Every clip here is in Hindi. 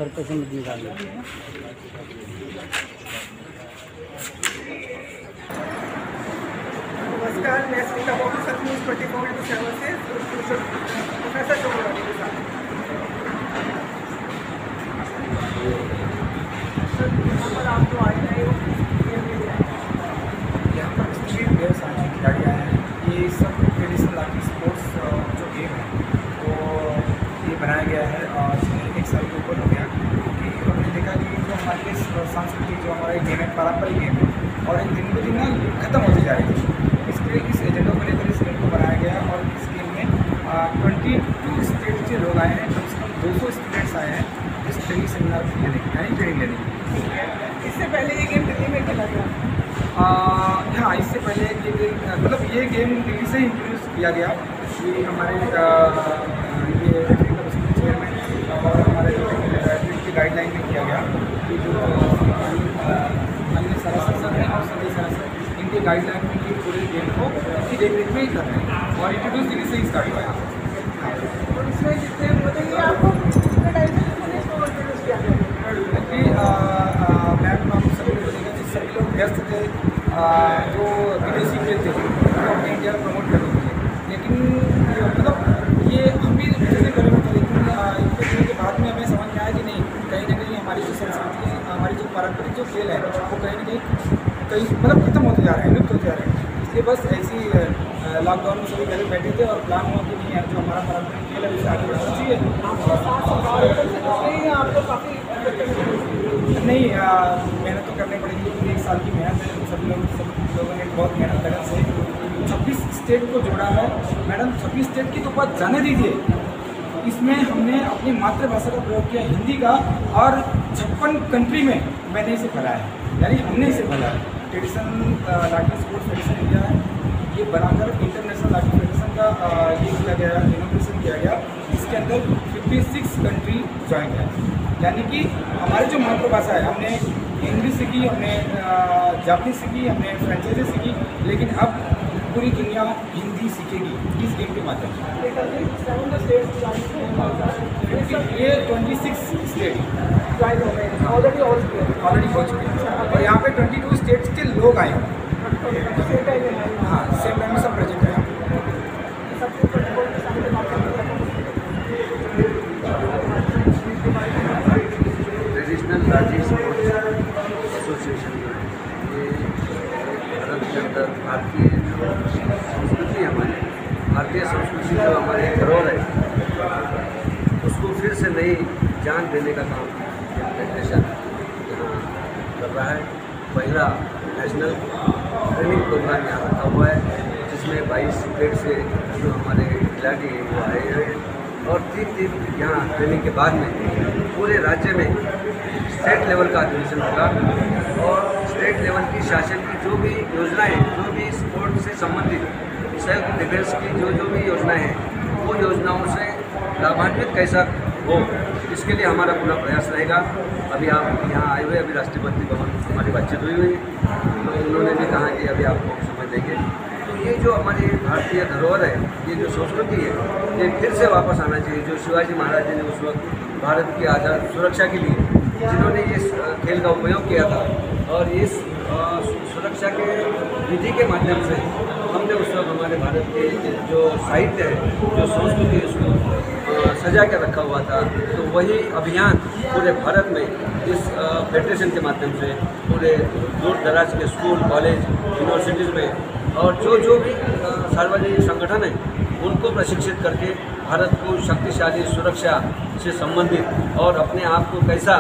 सर्कल से मत निकालिए। नमस्कार, मैं स्मिता बाबू, सच न्यूज़ 24/7 से प्रोफेसर चौधरी के साथ। सर, यहाँ पर आप जो आए हैं वो गेम में आए हैं? यहाँ पर स्ट्रीट गेम्स आए हैं, खिलाड़ी आए हैं। ये सब ट्रेडिशनल लाठी स्पोर्ट्स जो गेम है वो ये बनाया गया है और एक साल के ऊपर हो गया, क्योंकि हमने देखा कि जो हमारी संस्कृति जो हमारा गेम है पारंपरिक गेम है और एक दिन ब दिन ना खत्म होती जा रही थी। इसलिए इस एजेंडा को लेकर इस गेम को बनाया गया और इस गेम में 22 स्टेट के लोग आए हैं, कम से कम 200 स्टूडेंट्स आए हैं इस ट्रेनिंग सेमिनार लेने यानी ट्रेनिंग लेने की। इससे पहले ये गेम दिल्ली में खेला गया? हाँ, इससे पहले ये गेम मतलब ये गेम दिल्ली से इंट्रोड्यूस किया गया। ये हमारे ये चेयरमैन और हमारे की गाइडलाइन में किया गया कि जो अन्य सरासर सर हैं और सभी सरासर इनके गाइडलाइन में ये पूरे गेम को इनकी देख रेख में ही कर रहे हैं और इंट्रोड्यूस दिल्ली से ही स्टार्ट हुआ। और इसमें जितने बताइए आपको कितने टाइम से इसको इंट्रोड्यूस किया गया? मैम आप सभी को बोलेगा कि सभी लोग व्यस्त थे, जो विदेशी खेल थे तो अपने इंडिया में प्रमोट कर रहे थे, लेकिन मतलब ये हम भी जैसे करे थे, लेकिन इनके खेल के बाद में हमें समझ में आया कि नहीं, कहीं ना कहीं हमारी जो संस्कृति है, हमारी जो पारंपरिक जो खेल है वो कहीं ना कहीं मतलब खत्म होते जा रहे हैं, लुप्त होते जा रहे हैं। इसलिए बस ऐसी लॉकडाउन में सभी घर बैठे थे और प्लान हुआ कि नहीं यार जो हमारा पारंपरिक खेल है उसे आगे बढ़ाना चाहिए। आपके साथ सरकार आपको काफ़ी नहीं, मेहनत तो करनी पड़ेगी, क्योंकि 1 साल की मेहनत है। सब लोगों ने बहुत मेहनत लगन से 26 स्टेट को जोड़ा है। मैडम 26 स्टेट की तो बात जाने दीजिए, इसमें हमने अपनी मातृभाषा का प्रयोग किया हिंदी का और 56 कंट्री में मैंने इसे फैलाया है, यानी हमने इसे फैलाया। ट्रेडिशन लाठी स्पोर्ट्स फेडरेशन इंडिया है, ये बनाकर इंटरनेशनल लाठी फेडरेशन का ये किया गया, इनोग्रेशन किया गया। इसके अंदर 56 कंट्री ज्वाइन है, यानी कि हमारी जो मातृभाषा है, हमने इंग्लिश सीखी, हमने जापानीज सीखी, हमने फ्रेंचाइजी सीखी, लेकिन अब पूरी दुनिया हिंदी सीखेगी इस गेम के माध्यम से। ये 26 स्टेट ज्वाइन हो गए, ऑलरेडी हो चुके हैं और यहाँ पे 22 स्टेट्स के लोग आए हैं। हाँ, सेम टाइम में सब प्रेजेंट है। ट्रेडिशनल लाठी स्पोर्ट्स एसोसिएशन जो है ये भारत के अंदर भारतीय जो संस्कृति हमारी भारतीय संस्कृति जो हमारी धरोहर है उसको फिर से नई जान देने का काम फेडरेशन यहाँ कर रहा है। पहला नेशनल ट्रेनिंग प्रोग्राम यहाँ रखा हुआ है, जिसमें 22 स्टेट से जो हमारे खिलाड़ी हैं वो आए हैं और 3 दिन यहाँ ट्रेनिंग के बाद में पूरे राज्य में स्टेट लेवल का अधिवेशन होगा और स्टेट लेवल की शासन की जो भी योजनाएं, जो भी स्पोर्ट्स से संबंधित सेल्फ डिफेंस की जो भी योजनाएं हैं वो योजनाओं से लाभान्वित कैसा हो, इसके लिए हमारा पूरा प्रयास रहेगा। अभी आप यहाँ आए हुए, अभी राष्ट्रपति भवन हमारी बातचीत हुई हुई तो उन्होंने भी कहा कि अभी आपको समय देंगे। तो ये जो हमारी भारतीय धरोहर है, ये जो संस्कृति है, ये फिर से वापस आना चाहिए। जो शिवाजी महाराज जी ने उस वक्त भारत की आज़ाद सुरक्षा के लिए जिन्होंने इस खेल का उपयोग किया था और इस सुरक्षा के विधि के माध्यम से हमने उस वक्त हमारे भारत के जो साहित्य है, जो संस्कृति है, उसको सजा के रखा हुआ था। तो वही अभियान पूरे भारत में इस फेडरेशन के माध्यम से पूरे दूर दराज के स्कूल, कॉलेज, यूनिवर्सिटीज़ में और जो भी सार्वजनिक संगठन है उनको प्रशिक्षित करके भारत को शक्तिशाली सुरक्षा से संबंधित और अपने आप को कैसा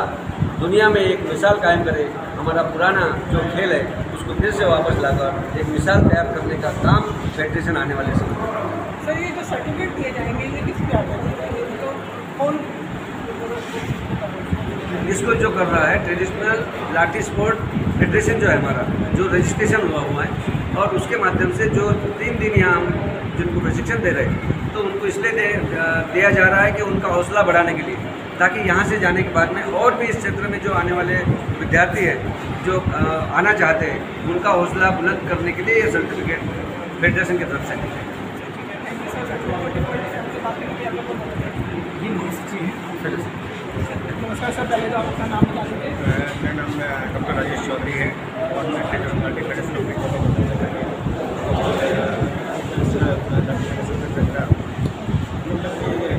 दुनिया में एक मिसाल कायम करे, हमारा पुराना जो खेल है उसको फिर से वापस लाकर एक मिसाल तैयार करने का काम फेडरेशन आने वाले समय। सर, ये जो सर्टिफिकेट दिए जाएंगे ये किस पे आते हैं? तो कौन इसको जो कर रहा है ट्रेडिशनल लाठी स्पोर्ट फेडरेशन जो है हमारा, जो रजिस्ट्रेशन हुआ है और उसके माध्यम से जो 3 दिन यहाँ हम जिनको प्रशिक्षण दे रहे हैं तो उनको इसलिए दिया जा रहा है कि उनका हौसला बढ़ाने के लिए, ताकि यहाँ से जाने के बाद में और भी इस क्षेत्र में जो आने वाले विद्यार्थी हैं जो आना चाहते हैं उनका हौसला बुलंद करने के लिए ये सर्टिफिकेट फेडरेशन की तरफ से ये महासचिव हैं फेडरेशन। नमस्कार सर, पहले तो आप अपना नाम बता दीजिए। मेरा नाम डॉक्टर राजेश चौधरी है और मैं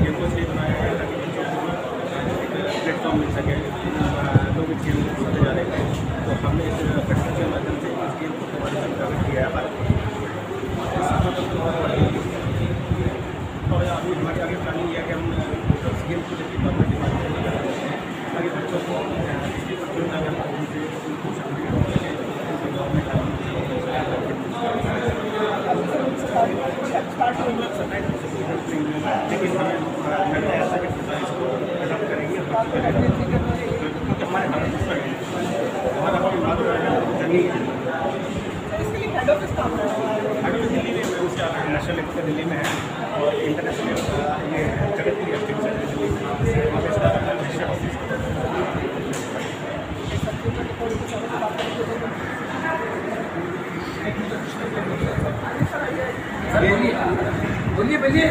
गेम को सही बनाया है ताकि बच्चों को प्लेटफॉर्म मिल सके, लोग इस गेम को समझते जा रहे हैं। तो हमने इस प्लेटफॉर्म के माध्यम से इस गेम को हमारे संचालित किया है और अभी हमारी आगे प्लानिंग ये है कि हम इस गेम को लेकर गवर्नमेंट डिपार्टमेंट में करेंगे ताकि बच्चों को लेकिन हमें ऐसा कि इसको अडॉप्ट करेंगे हमारा जर्नी है। इसके लिए हेड ऑफिस काम कर रहा है। दिल्ली में उसका नेशनल लेवल दिल्ली में है और इंटरनेशनल ये जगत की दिल्ली में वहाँ पे इसका नेशनल ऑफिस बोलिए बोलिए।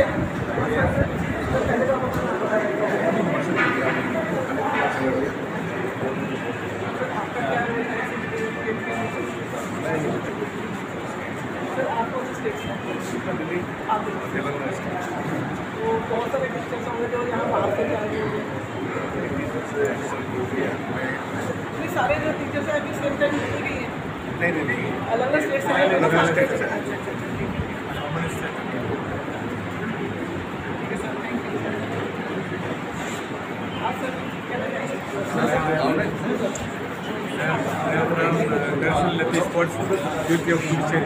तो बहुत सारे टीचर्स होंगे जो यहाँ बाहर से भी आए होंगे। ये सारे जो टीचर्स हैं अभी सेम टाइम नहीं गई हैं, नहीं अलग अलग स्टेट से आए हैं। Sports duty of teacher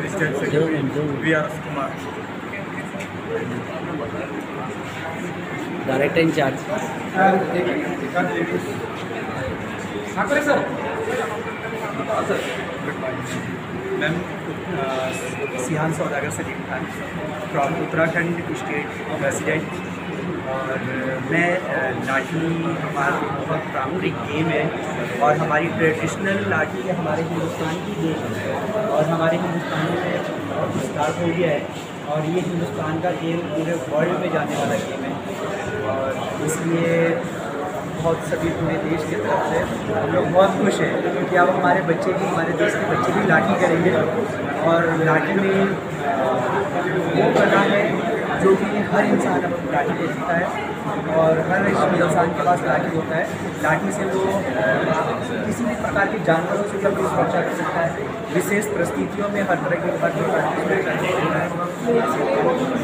state secretary वी.आर. Kumar, director in charge. हाँ करें sir. Ma'am shihan Saudagar Salim Khan from Uttarakhand state president और मैं लाठी हमारा बहुत पारंपरिक गेम है और हमारी ट्रेडिशनल लाठी हमारे हिंदुस्तान की गेम है और हमारे हिंदुस्तान में स्टार्ट हो गया है और ये हिंदुस्तान का गेम पूरे वर्ल्ड में जाने वाला गेम है और इसलिए बहुत सभी पूरे देश की तरफ से हम लोग बहुत खुश हैं कि अब हमारे बच्चे भी, हमारे देश के बच्चे भी लाठी करेंगे और लाठी में वो कला है जो कि हर इंसान अब लाठी दे सकता है और हर इंसान के पास लाठी होता है। लाठी से वो किसी भी प्रकार के जानवरों से कभी सुरक्षा कर सकता है, विशेष परिस्थितियों में हर तरह के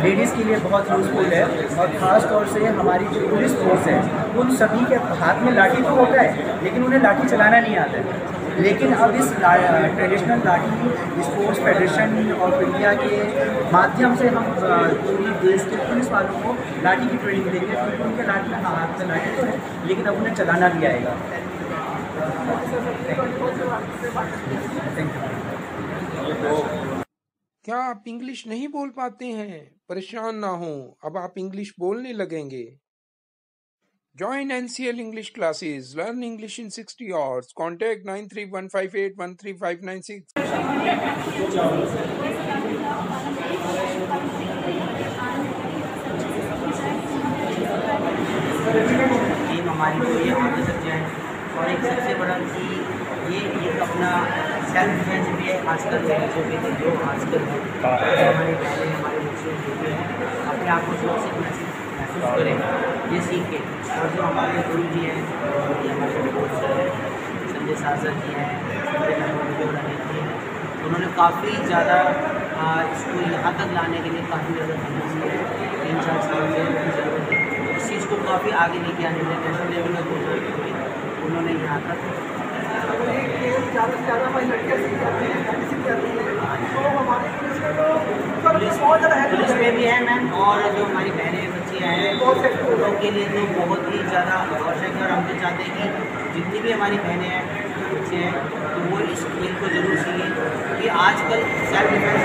लेडीज़ के लिए बहुत यूज़फुल है और ख़ास तौर से हमारी जो पुलिस फोर्स है उन सभी के हाथ में लाठी तो होता है लेकिन उन्हें लाठी चलाना नहीं आता है। लेकिन अब इस ट्रेडिशनल लाठी स्पोर्ट्स फेडरेशन ऑफ इंडिया के माध्यम से हम पूरी देश के पुलिस वालों को लाठी की ट्रेनिंग देंगे क्योंकि उनके लाठी हाथ में लाठी तो है लेकिन अब उन्हें चलाना भी आएगा। क्या आप इंग्लिश नहीं बोल पाते हैं? परेशान ना हो, अब आप इंग्लिश बोलने लगेंगे। Join NCL English classes. Learn English in 60 hours. Contact 9315813596. Game हमारी को ये आगे तक जाए और एक सबसे बड़ा कि ये अपना सेल्फ डिफेंस भी है। आजकल के बच्चों के लिए जो आजकल हमारे पहले हमारे बच्चे अपने आप को सुरक्षित महसूस करें ये सीख के और जो हमारे गुरु जी हैं हमारे कोच संजय साजर जी हैं, उन्होंने काफ़ी ज़्यादा इसको यहाँ तक लाने के लिए काफ़ी ज़्यादा मेहनत की है। 3-4 साल से ज़रूरत है इस चीज़ को काफ़ी आगे लेके आने में। नेशनल लेवल में उन्होंने यहाँ तक ज़्यादा से ज़्यादा हमारी लड़कियाँ सीख जाती हैं, सीख जाती हैं तो हमारे पुलिस में तो पुलिस में भी है मैम और जो हमारी बहनें बच्चियाँ हैं उन के लिए तो बहुत ही ज़्यादा आवश्यक है और हम तो चाहते हैं कि जितनी भी हमारी बहनें हैं बच्चे हैं तो वो इस खेल को जरूर सीखें क्योंकि आजकल सेल्फ डिफेंस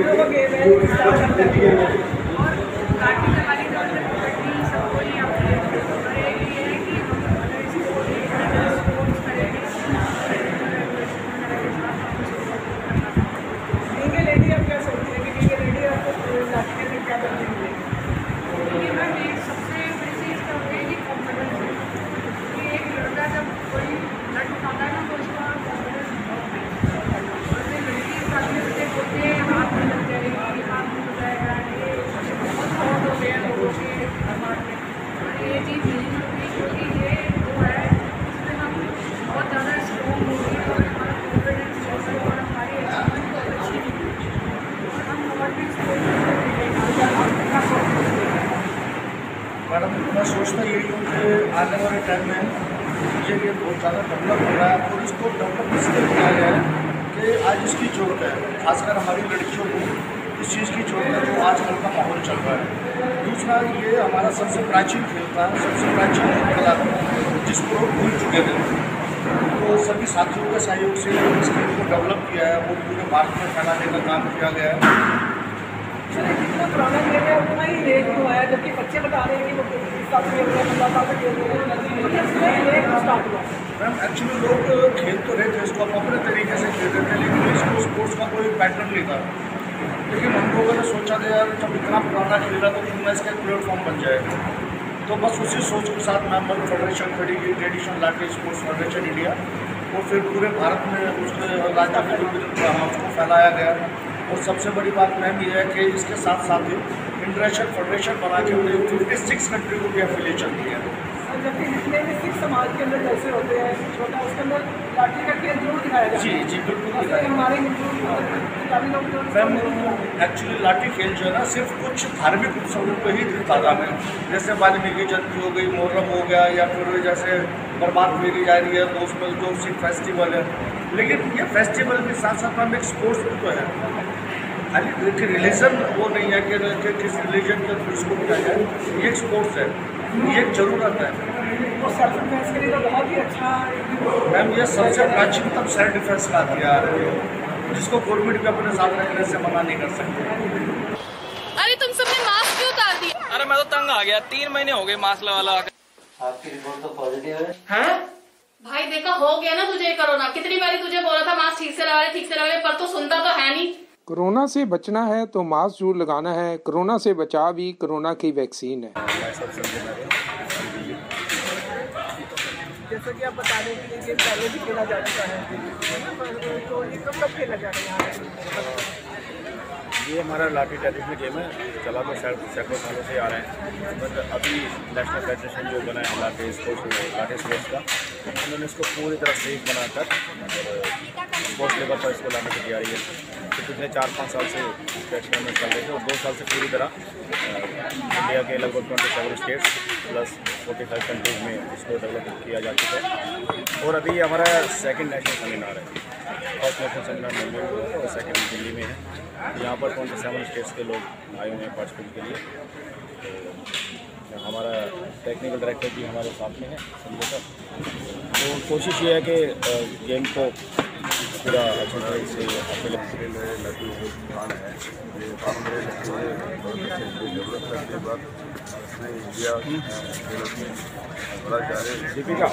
बहुत जरूरी है। लाठी चलाना मैडम मैं सोचता यही हूँ कि आने वाले टाइम में ये बहुत ज़्यादा डेवलप हो रहा है और इसको डेवलप इसलिए किया गया है कि आज इसकी ज़रूरत है, खासकर हमारी लड़कियों को इस चीज़ की ज़रूरत है जो आजकल का माहौल चल रहा है। दूसरा ये हमारा सबसे प्राचीन खेल था, सबसे प्राचीन कला जिसको लोग भूल चुके थे, तो सभी साथियों के सहयोग से इस खेल को डेवलप किया है, वो पूरे भारत में फैलाने का काम किया गया है। जितना पुराना खेल है उतना ही रेट हुआ है, जबकि बच्चे बता रहे हैं कि वो 20 साल से खेल रहे हैं, 15 साल से खेल रहे हैं, रेट स्टार्ट हुआ। मैम एक्चुअली लोग खेल तो रहे थे इसको अपने तरीके से खेल रहे थे, लेकिन इसको स्पोर्ट्स का कोई पैटर्न नहीं था। लेकिन हम लोगों ने सोचा था यार जब इतना पुराना खेल रहा तो क्यों ना इसका प्लेटफॉर्म बन जाएगा। तो बस उसी सोच के साथ मैम फेडरेशन खड़ी की, ट्रेडिशनल लाठी स्पोर्ट्स फेडरेशन इंडिया, और फिर पूरे भारत में उसके राज्य में जो उसको फैलाया गया। और सबसे बड़ी बात मैम ये है कि इसके साथ साथ ही इंटरनेशनल फेडरेशन बना के उन्हें 56 कंट्री को भी एफिलिएशन दिया है। जबकि जितने भी सिख समाज के अंदर जैसे होते हैं छोटा, उसके अंदर लाठी का खेल जरूर दिखाया जाता है। जी बिल्कुल। जैसे हमारे हिंदू पंजाबी लोग जो मैम एक्चुअली लाठी खेल जो है ना सिर्फ कुछ धार्मिक उत्सवों को ही दिखता था मैम, जैसे वाल्मीकि जयंती हो गई, मुहर्रम हो गया, या फिर जैसे बर्बाद मेरी जा रही है तो उसमें जो सिख फेस्टिवल है। लेकिन ये फेस्टिवल के साथ साथ मैम एक स्पोर्ट्स भी तो है, खाली रिलीजन वो नहीं है कि किस रिलीजन के थ्रू इसको किया जाए, ये एक स्पोर्ट्स है, ये एक ज़रूरत है। और सेल्फ डिफेंस के लिए तो बहुत ही अच्छा मैम ये सबसे प्राचीनतम सेल्फ डिफेंस का हथियार है, जिसको गवर्नमेंट भी अपने साथ रखने से मना नहीं कर सकते। अरे तुम सबने मास्क क्यों उतार दिया? अरे मैं तो तंग आ गया, 3 महीने हो गए मास्क लगा। आपकी रिपोर्ट तो पॉजिटिव है। हैं? भाई देखा हो गया ना तुझे कोरोना, कितनी बारी तुझे बोला था मास्क ठीक से लगा ले, पर तो सुनता तो है नहीं। कोरोना से बचना है तो मास्क जरूर लगाना है। कोरोना से बचाव ही कोरोना की वैक्सीन है। जैसा कि आप बता रहे हैं कि ये पहले भी खेला जा चुका है, तो ये कब खेला जा रहा है? ये हमारा लाठी ट्रेडिशनल गेम है, चला तो सैकड़ों सालों से आ रहे हैं, बट अभी नेशनल फेडरेशन जो बना है लाठी स्पोर्ट्स का, उन्होंने इसको पूरी तरह सेफ बनाकर स्पोर्ट्स लेवल पर इसको लाने की तैयारी है। तो पिछले 4-5 साल से एक्सपेरिमेंट चल रहे थे और 2 साल से पूरी तरह इंडिया के लगभग 27 स्टेट्स प्लस 45 कंट्रीज में इसको डेवलप किया जा चुका है। और अभी हमारा सेकंड नेशनल सेमिनार है, फर्स्ट नेशनल सेमिनार मुंबई में हुआ है और सेकंड दिल्ली में है। यहाँ पर 27 स्टेट्स के लोग आए हुए हैं पार्टिसिपेट के लिए। तो हमारा टेक्निकल डायरेक्टर भी हमारे साथ में है संजय सर। तो कोशिश ये है कि गेम को पूरा अच्छी तरह से दीपिका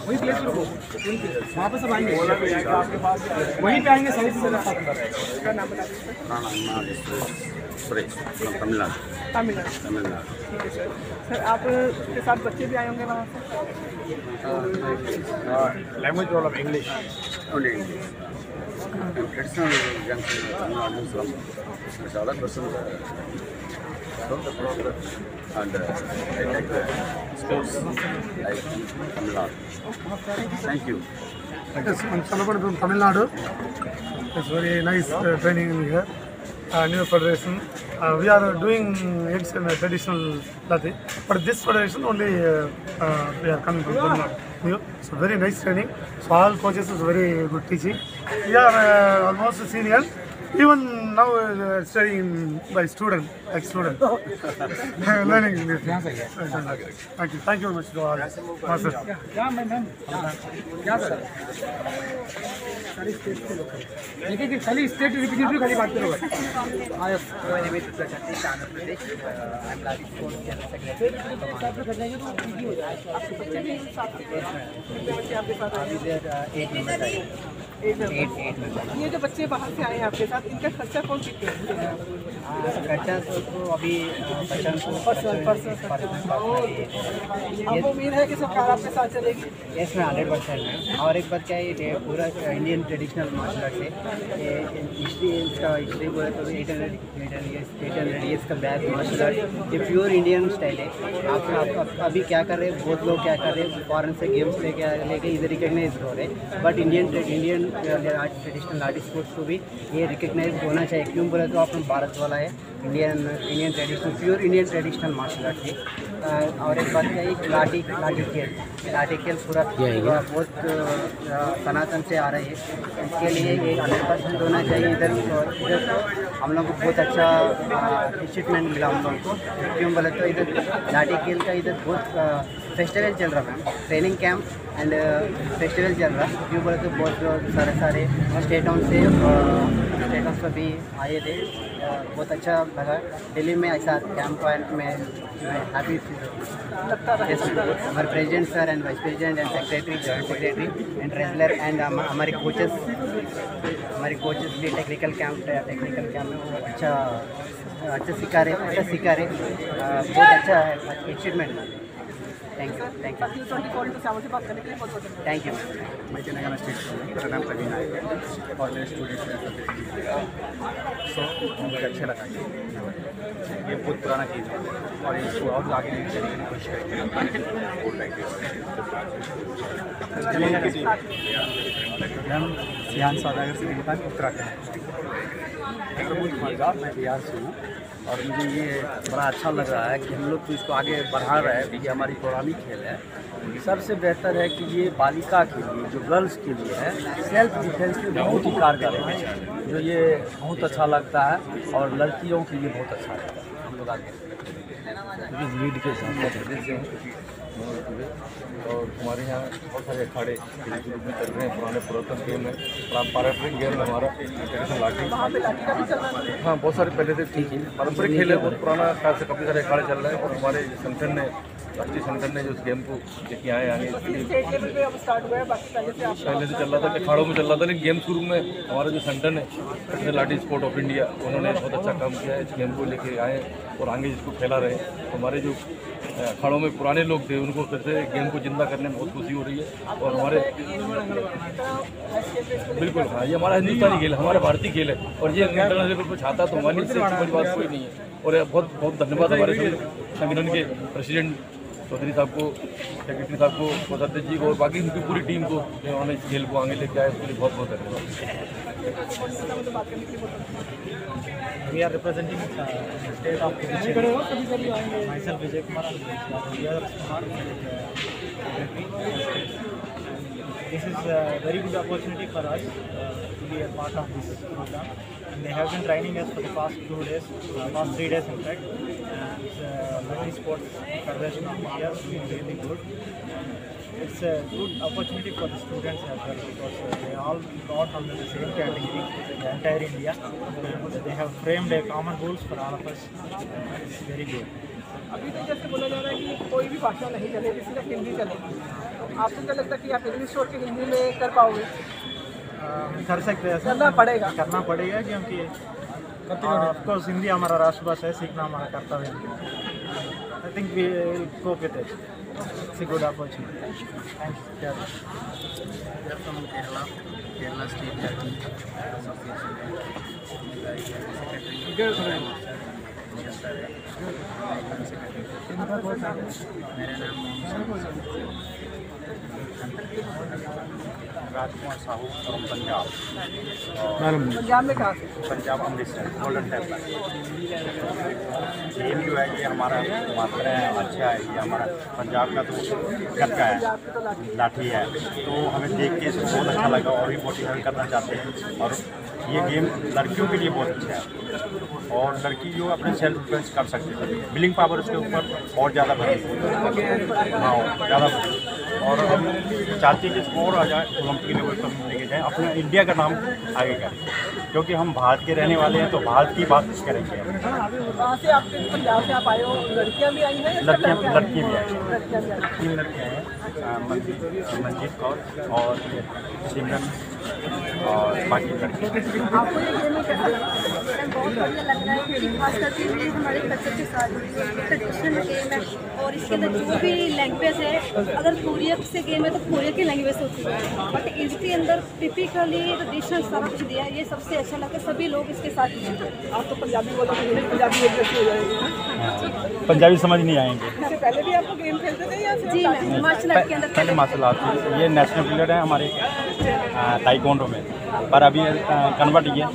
वही प्लेस पे रुको, वहाँ पे सब आएंगे, वहीं पे आएंगे सही से। नाम बता दीजिए सर। तमिलनाडु। ठीक है सर। सर आप के साथ बच्चे भी आए होंगे वहाँ से? Language problem English only English. Traditional junction Tamil Nadu from it's all person from the program and I like the sports like Tamil Nadu. Thank you. Yes, I'm Salapan from Tamil Nadu. It's very nice training here. New federation. We are doing it's in a traditional Lathi, but this federation only we are coming from Tamil Nadu. So very nice training. So all coaches is very good teaching. We are almost senior. Even now studying by student, ex-student. Learning English. Thank you. Thank you very much to all. Master. क्या सर? एक खाली स्टेट रिप्रेजेंटेटिव खाली बात करो। My name is Prashant, Andhra Pradesh. I'm Ladi Sports General Secretary. Eight members आए। 8 members। ये जो बच्चे बाहर से आए हैं आपके साथ, इनका खर्चा कौन कितना है? खर्चा तो अभी आपको उम्मीद है कि सरकार आपके साथ चलेगी? इसमें 100% है। और एक बात क्या है, ये पूरा इंडियन ट्रेडिशनल मार्शल आर्ट है। हिस्ट्री बोले तो 800 ईयर्स का बैक मार्शल आर्ट, ये प्योर इंडियन स्टाइल है। आप अभी क्या कर रहे हैं, बहुत लोग क्या कर रहे हैं, फॉरेन से गेम्स लेके इधर रिकग्नाइज हो रहे हैं, बट इंडियन ट्रेडिशनल लाठी स्पोर्ट्स को भी ये रिकग्नाइज होना चाहिए। क्यों बोले तो अपना भारत वाला है, Indian traditional, pure Indian traditional martial art है। और एक बात है, लाठी खेल पूरा बहुत सनातन से आ रही है, इसके लिए ये 100% होना चाहिए। इधर तो हम लोग को बहुत अच्छा अचीवमेंट मिला हम लोग को। क्यों बोले तो इधर लाठी खेल का इधर बहुत फेस्टिवल चल रहा है, ट्रेनिंग कैंप एंड फेस्टिवल चल रहा है। क्यों बोले तो बहुत सारे स्टेटों से भी आए थे, बहुत अच्छा लगा। दिल्ली में ऐसा कैंप में हैप्पी हमारे president sir and vice president and secretary, joint secretary and treasurer and हमारे कोचेस भी टेक्निकल कैंप में अच्छा सिखा रहे, बहुत अच्छा है achievement. Thank you. Thank you. मैं तेलंगाना स्टेट से हूँ, मेरा नाम प्रवीण नायक है और मेरे स्टूडेंट्स हैं। सो मुझे अच्छा लगा ये बहुत पुराना चीज़ है और इसको और आगे लेके जाने की कोशिश करेंगे। हम सियान सौदागर से उत्तराखंड। मैं बिहार से हूँ और मुझे ये बड़ा अच्छा लग रहा है कि हम लोग तो इसको आगे बढ़ा रहे हैं। ये हमारी पौराणिक खेल है। सबसे बेहतर है कि ये बालिका के लिए, जो गर्ल्स के लिए है, सेल्फ डिफेंस के बहुत ही कारगर है, जो ये बहुत अच्छा लगता है और लड़कियों के लिए बहुत अच्छा लगता है। हम लोग आगे लीड के साथ और हमारे यहाँ बहुत सारे अखाड़े रूप में चल रहे हैं। पुराने पुरातन गेम है, पारंपरिक गेम है हमारा ट्रेडिशनल लाठी। हाँ, बहुत सारे पहले से ठीक है, पारंपरिक खेल है, बहुत पुराना खास से काफ़ी सारे अखाड़े चल रहे हैं। और हमारे संगठन ने, राष्ट्रीय संगठन ने जो इस गेम को लेके आए आगे पहले से चल रहा था कि अखाड़ों में चल रहा था, लेकिन गेम शुरू में हमारा जो संगठन है ट्रेडिशनल लाठी स्पोर्ट ऑफ इंडिया, उन्होंने बहुत अच्छा काम किया है। इस गेम को लेके आए और आगे इसको फैला रहे। हमारे जो अखाड़ों में पुराने लोग थे उनको फिर से गेम को जिंदा करने में बहुत खुशी हो रही है। और हमारे बिल्कुल, हाँ, ये हमारा हिंदुस्तानी खेल है, हमारा भारतीय खेल है और ये इंटरनेशनल लेवल पर छाता तो हमारी इससे बड़ी बात कोई नहीं है। और बहुत बहुत धन्यवाद हमारे संगठन के प्रेसिडेंट चौधरी साहब को, सेक्रेटरी साहब को, कोषाध्यक्ष जी को और बाकी उनकी पूरी टीम को, उन्होंने इस खेल को आगे लेके आए, उसके लिए बहुत बहुत धन्यवाद। We are representing state of myself Vijay Kumar. We are smart. This is a very good opportunity for us to be a part of this program. And they have been training us for the past 2 days, past 3 days in fact. It's Multi Sports Federation of India, doing really good. It's a good opportunity for the students as well because they all got under the same category, the entire India. They have framed a common rules for all of us. It's very good. अभी तो जैसे बोला जा रहा है कि कोई भी भाषा नहीं चलेगी, सिर्फ हिंदी चलेगी। आपको क्या लगता है कि आप इंग्लिश छोड़ के हिंदी में कर पाओगे? कर सकते हैं, करना पड़ेगा क्योंकि ऑफकोर्स हिंदी हमारा राष्ट्रभाषा है, सीखना हमारा कर्तव्य है। I think we will cope with it. It's a good opportunity. Thank you. From Kerala state association. मेरा नाम राजकुमार साहू फ्रॉम पंजाब। पंजाब में कहाँ से? Punjab Amritsar Golden Temple. Game जो है ये हमारा मात्र है, अच्छा है। ये हमारा पंजाब का तो कटका है, लाठी है, तो हमें देख के बहुत अच्छा लगा और भी मोटिवेट करना चाहते हैं। और ये गेम लड़कियों के लिए बहुत अच्छा है और लड़की जो अपने सेल्फ डिफेंस कर सकते हैं, बिलिंग पावर उसके ऊपर और ज़्यादा बढ़ेगी। हाँ, ज़्यादा और हम चाहते हैं कि इसको और आ जाए, ओलंपिक लेवल पर लेके जाएँ, अपना इंडिया का नाम आगे करें, क्योंकि हम भारत के रहने वाले हैं तो भारत की बात करेंगे। वहाँ से आपके पंजाब से आप आए हो, लड़कियाँ भी आई हैं? लड़की भी आई हैं, 3 लड़कियाँ हैं, मंजीत कौर और सिमरन और बाकी लड़की। आपको ये गेम में कैसा लगा? बहुत बढ़िया लग रहा है क्योंकि खास करके ये हमारे कल्चर के साथ ट्रेडिशनल गेम है और इसके अंदर जो भी लैंग्वेज है, अगर कोरिया से गेम है तो कोरिया की लैंग्वेज होती है, बट इसके अंदर टिपिकली ट्रेडिशनल सारा कुछ दिया है। ये सबसे अच्छा लगता है, सभी लोग इसके साथ जुड़े हैं। आप तो पंजाबी बोलो तो पंजाबी एक जैसी हो जाएगी। पंजाबी समझ नहीं आएंगे। इससे पहले भी आपको गेम खेलते थे या? जी, मैं मार्शल आर्ट के अंदर पहले मार्शल आर्ट, ये नेशनल प्लेयर है हमारे ताइक्वांडो में, पर अभी कन्वर्ट किया।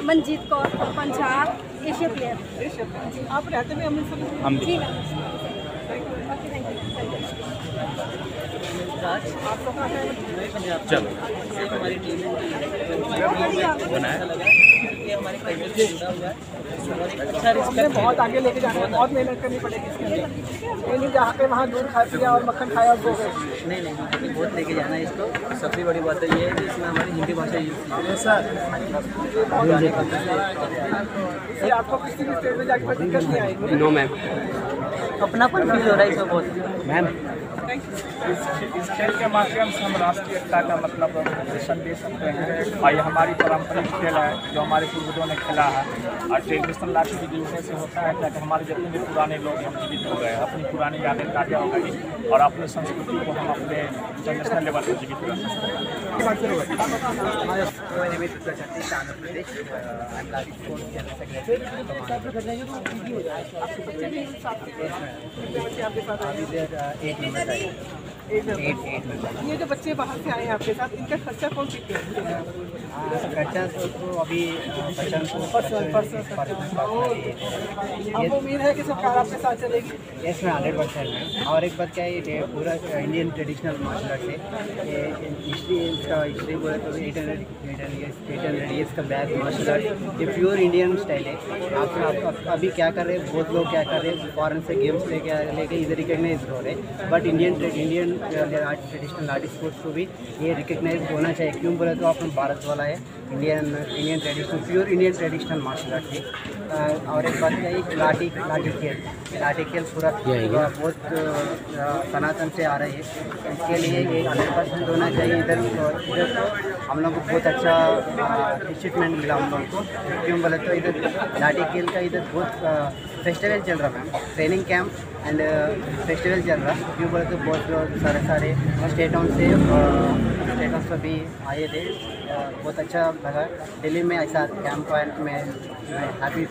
Manjeet Kaur, Punjab, Asia player. आप रहते में अमृतसर? हम जी मैम। चलो हमारी टीम हमने बहुत आगे लेके जाना है, बहुत मेहनत करनी पड़ेगी इसके लिए। ये नहीं जहाँ पे वहाँ दूध खा पिया और मक्खन खाया और सो गए। नहीं बहुत लेके जाना है इसको। सबसे बड़ी बात तो ये है कि इसमें हमारी हिंदी भाषा यूज इससे आपको किसी भी स्टेट में जाके कोई दिक्कत नहीं आएगी? नो मैम, अपनापन फील हो रहा है इसमें बहुत मैम। इस खेल के माध्यम से हम राष्ट्रीय एकता का मतलब प्रदर्शन दे सकते हैं और ये हमारी पारंपरिक खेल है जो हमारे पूर्वजों ने खेला है। और ट्रेडिशनल लाठी की जुड़ने से होता है ताकि हमारे जितने भी पुराने लोग हम जीवित हो गए, अपनी पुरानी यादें ताज़ा हो गई और अपनी संस्कृति को हम अपने इंटरनेशनल लेवल पर जीवित कर सकते हैं। ये जो बच्चे बाहर से आए हैं आपके साथ, इनका खर्चा कौन सीखते हैं? खर्चा तो अभी आपको उम्मीद है कि सरकार आपके साथ चलेगी? यस में 100%। और एक बात क्या है, ये पूरा इंडियन ट्रेडिशनल मार्शल आर्ट है। हिस्ट्री बोले तो 800 ईयर्स का बैक मार्शल आर्ट, ये प्योर इंडियन स्टाइल है। आप अभी क्या कर रहे हैं, बहुत लोग क्या कर रहे हैं, फॉरेन से गेम्स लेके इधर रिकग्नाइज हो रहे हैं, but Indian traditional art sports को भी ये रिकग्नाइज होना चाहिए। क्यों बोले तो अपना भारत वाला है, Indian traditional pure Indian traditional martial art है। और एक बात क्या है, लाठी खेल पूरा बहुत सनातन से आ रही है, इसके लिए ये 100% होना चाहिए। इधर हम लोग को बहुत अच्छा अचीवमेंट मिला हम लोग को। क्यों बोले तो इधर लाठी खेल का इधर बहुत फेस्टिवल चल रहा है, ट्रेनिंग कैंप एंड फेस्टिवल चल रहा है। क्यों बोले तो बहुत लोग सारे स्टेटों से भी आए थे, बहुत अच्छा लगा। दिल्ली में ऐसा कैंप में हैप्पी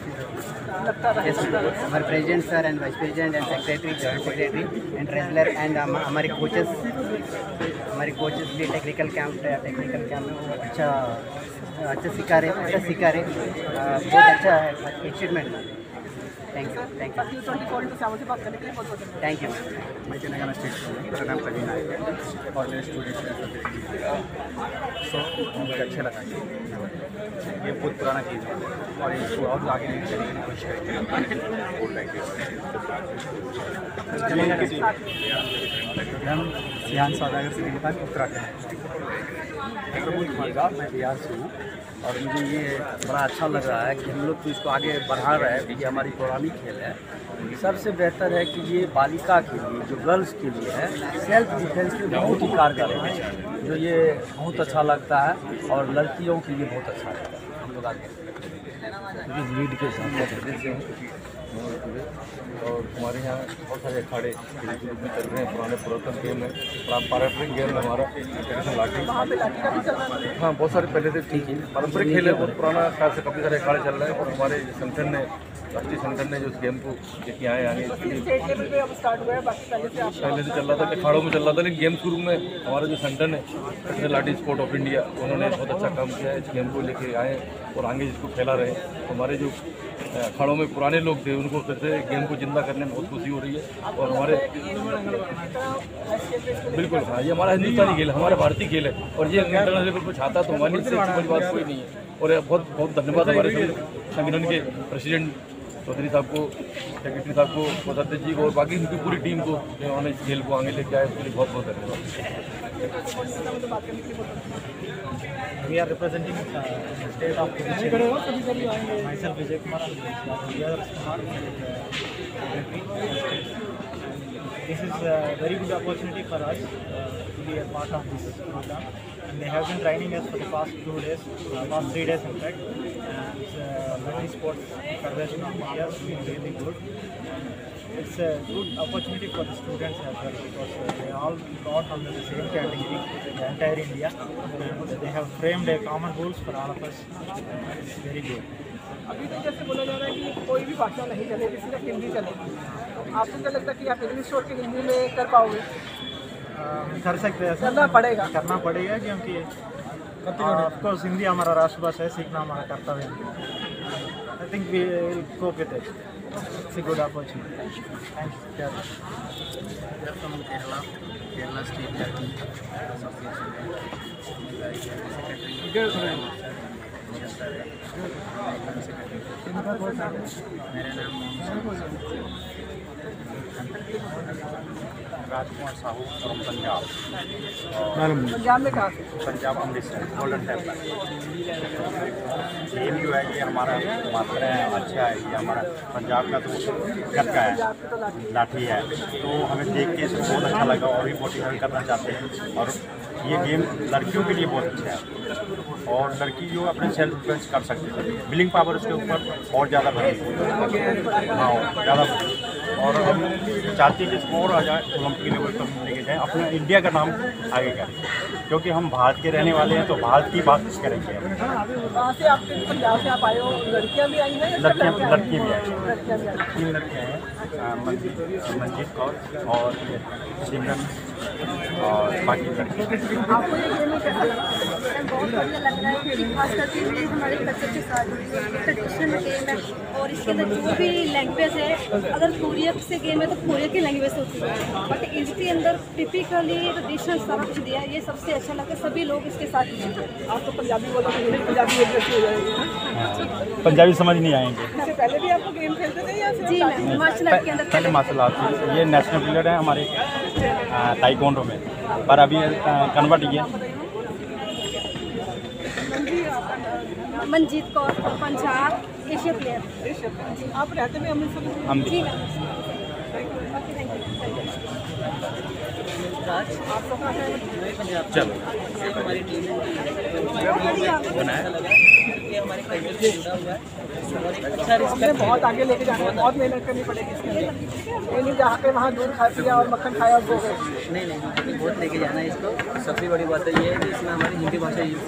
हमारे president sir and vice president and secretary, joint secretary and treasurer and हमारे कोचेस भी टेक्निकल कैंप में वो अच्छा सिखा रहे, बहुत अच्छा achievement. Thank you. Thank you. मैं तेलंगाना स्टेट से हूँ, मेरा नाम प्रवीण नायक है और मेरे स्टूडेंट्स मुझे अच्छा लगा। ये बहुत पुराना चीज़ है और इसको और आगे लेके चलने की कोशिश करेंगे। हम सियान सौदागर से उत्तराखंड मैं बिहार से हूँ और मुझे ये बड़ा अच्छा लग रहा है कि हम लोग तो इसको आगे बढ़ा रहे हैं। ये हमारी पुरानी खेल है। सबसे बेहतर है कि ये बालिका के लिए, जो गर्ल्स के लिए है, सेल्फ डिफेंस के बहुत ही कारगर है, जो ये बहुत अच्छा लगता है और लड़कियों के लिए बहुत अच्छा लगता है। हम लोग आगे लीड के साथ और हमारे यहाँ बहुत सारे अखाड़े ग्रुप में चल रहे हैं। पुराने पुरातन गेम है, पारंपरिक गेम है हमारा लाठी। हाँ, बहुत सारे पहले से ठीक है, पारंपरिक खेल है, बहुत पुराना काल से काफ़ी सारे अखाड़े चल रहे हैं। और हमारे संगठन ने, राष्ट्रीय संगठन ने जो इस गेम को लेके आए आगे पहले से चल रहा था, अखाड़ों में चल रहा था, लेकिन गेम शुरू में हमारा जो संगठन है लाठी स्पोर्ट ऑफ इंडिया, उन्होंने बहुत अच्छा काम किया है। इस गेम को लेके आए और आगे इसको फैला रहे। तो हमारे जो अखाड़ों में पुराने लोग थे, उनको फिर से गेम को जिंदा करने में बहुत खुशी हो रही है। और हमारे बिल्कुल, हाँ, ये हमारा हिंदुस्तानी खेल है, हमारा भारतीय खेल है और ये इंटरनेशनल लेवल पर छाता तो हमारी इससे बड़ी बात कोई नहीं है। और बहुत बहुत धन्यवाद हमारे संगठन के प्रेसिडेंट चौधरी साहब को, सेक्रेटरी साहब को, सदस्य जी को और बाकी उनकी पूरी टीम को, उन्होंने इस खेल को आगे लेके आए, उसके लिए बहुत बहुत धन्यवाद। We are representing state of myself Vijay Kumar. We are this is a very good opportunity for us to be a part of this program, and they have been training us for the past 2 days, past 3 days in fact. And Lathi Sports Federation of India is doing really good. It's a good opportunity for the students as well, because they all brought under the same category, the entire India, and they have framed a common rules for all of us. It's very good. अभी तो जैसे बोला जा रहा है कि कोई भी भाषा नहीं चलेगी, सिर्फ हिंदी चलेगी। आपको क्या लगता है कि आप इंग्लिश छोड़ के हिंदी में कर पाओगे? कर सकते हैं, करना पड़ेगा क्योंकि ऑफकोर्स हिंदी हमारा राष्ट्रभाषा है, सीखना हमारा कर्तव्य है। I think we will cope with it, it's a good opportunity. Thank you. From Kerala state learning मेरा नाम राजकुमार साहू फ्रॉम पंजाब। पंजाब में कहाँ से? Punjab Amritsar Golden Temple. ये भी है कि हमारा मात्रा अच्छा है, ये हमारा पंजाब का तो घर का है, लाठी है, तो हमें देख के इसको बहुत अच्छा लगा और भी मोटिवेट करना चाहते हैं। और ये गेम लड़कियों के लिए बहुत अच्छा है और लड़की जो अपने सेल्फ डिफेंस कर सकते हैं, बिलिंग पावर उसके ऊपर और ज़्यादा बढ़ेगी। हाँ, ज़्यादा और हम चाहते हैं कि इसको और आ जाए, ओलंपिक लेवल तक लेके जाएँ, अपना इंडिया का नाम आगे करें, क्योंकि हम भारत के रहने वाले हैं तो भारत की बात करेंगे। वहाँ से आप पंजाब से आप आए हो, लड़कियाँ भी आई हैं? लड़की भी आई हैं, 3 लड़कियाँ हैं, मंजीत कौर और सिमरन और बाकी लड़की। आपको ये गेम कैसा लगा? बहुत बढ़िया लग रहा है, क्योंकि खास करके ये हमारे कल्चर के साथ ट्रेडिशनल गेम है और इसके अंदर जो भी लैंग्वेज है, अगर कोरिया से गेम है तो कोरिया की लैंग्वेज होती है, बट इसके अंदर टिपिकली ट्रेडिशनल सब कुछ दिया है। ये सबसे अच्छा लगा, सभी लोग इसके साथ आप तो पंजाबी बोलते हैं, पंजाबी एड्रेस हो जाएगी। पंजाबी समझ नहीं आएंगे। इससे पहले भी आपको गेम खेलते थे या? जी मैम, मार्शल आर्ट के अंदर पहले मार्शल आर्ट, ये नेशनल प्लेयर है हमारे ताइक्वांडो में, पर अभी कन्वर्ट किया। Manjeet Kaur, Punjab Asia player. आप रहते भी अमृतसर? जी चलो हमारी टीम क्योंकि हमारे कल्चर से जुड़ा हुआ है और एक अच्छा रिस्पेक्ट बहुत आगे लेके जाना है, बहुत मेहनत करनी पड़ेगी इसके लिए। नहीं जहाँ पे वहाँ दूध खा पिया और मक्खन खाया और वो गए। नहीं हमें बहुत लेके जाना है इसको। सबसे बड़ी बात ये है कि इसमें हमारी हिंदी भाषा यूज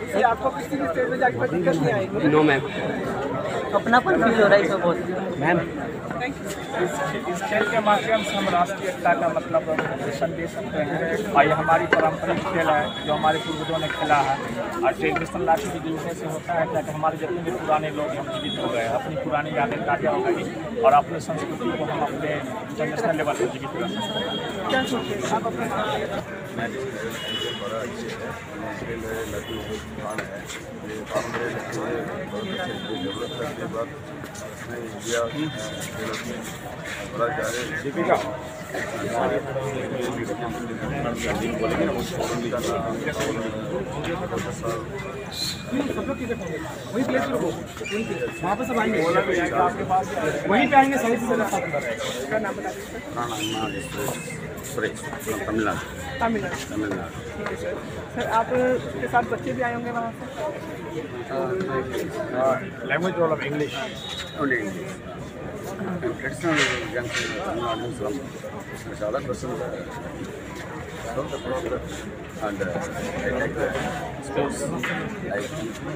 है। आपको किसी भी स्टेट में जाकर दिक्कत नहीं आएगी? नो मैम, अपनापन फील हो रहा है इसमें बहुत मैम। इस खेल के माध्यम से हम राष्ट्रीय एकता का मतलब प्रदर्शन दे सकते हैं और ये हमारी पारंपरिक खेल है जो हमारे पूर्वजों ने खेला है। और ट्रेडिशनल लाठी के जुड़ने से होता है क्या कि हमारे जितने भी पुराने लोग हम जीवित हो गए, अपनी पुरानी यादें ताज़ा हो गई और अपनी संस्कृति को हम अपने इंटरनेशनल लेवल पर जीवित कर सकते हैं। क्या सोचते हैं आप अपने? बड़ा अच्छे है, खेल है, लड़कियों को दुकान है, ये काम डेवलप करने के बाद इंडिया बड़ा ज़्यादा दीपिका वही प्लेस पे वहाँ पर सब आएंगे, वहीं पे आएंगे सही से। नाम बता सुरेश तमिलनाडु। ठीक है सर, आप के साथ बच्चे भी आए होंगे वहाँ से? Language problem English only English. Traditional Tamil Nadu उसमें ज़्यादा पसंद है and I like the sports like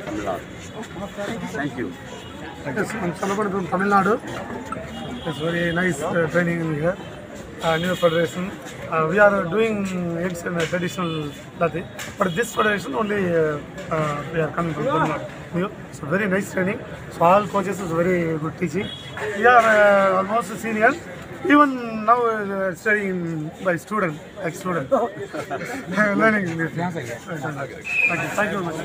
Tamil Nadu. Thank you. Yes, I'm Salapan from Tamil Nadu. It's very nice training in here. New federation. We are doing it's in a traditional Lati, but this federation only we are coming from Tamil Nadu. So very nice training. So all coaches is very good teaching. We are almost senior. Even now studying by student, ex-student, learning English. Thank you very much.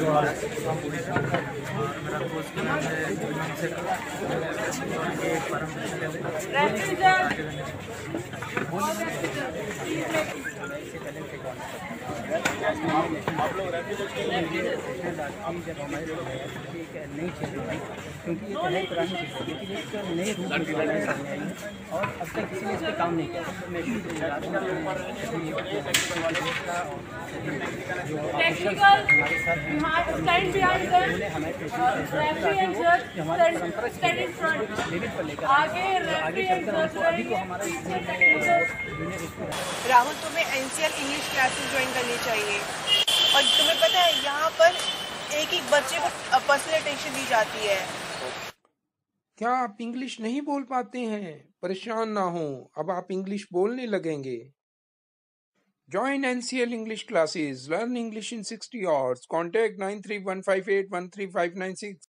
नहीं खेल रही क्योंकि ये पहले पुरानी चीज़ थी, लेकिन एक नए रूप में सामने आई है और अब तक किसी ने इस पर काम नहीं किया। तो मैं भी राहुल, तुम्हें NCL इंग्लिश क्लासेस ज्वाइन करनी चाहिए और तुम्हें पता है यहाँ पर एक बच्चे को पर्सनल अटेंशन दी जाती है। क्या आप इंग्लिश नहीं बोल पाते हैं? परेशान ना हो, अब आप इंग्लिश बोलने लगेंगे। Join NCL English classes. Learn English in 60 hours. Contact 9315813596.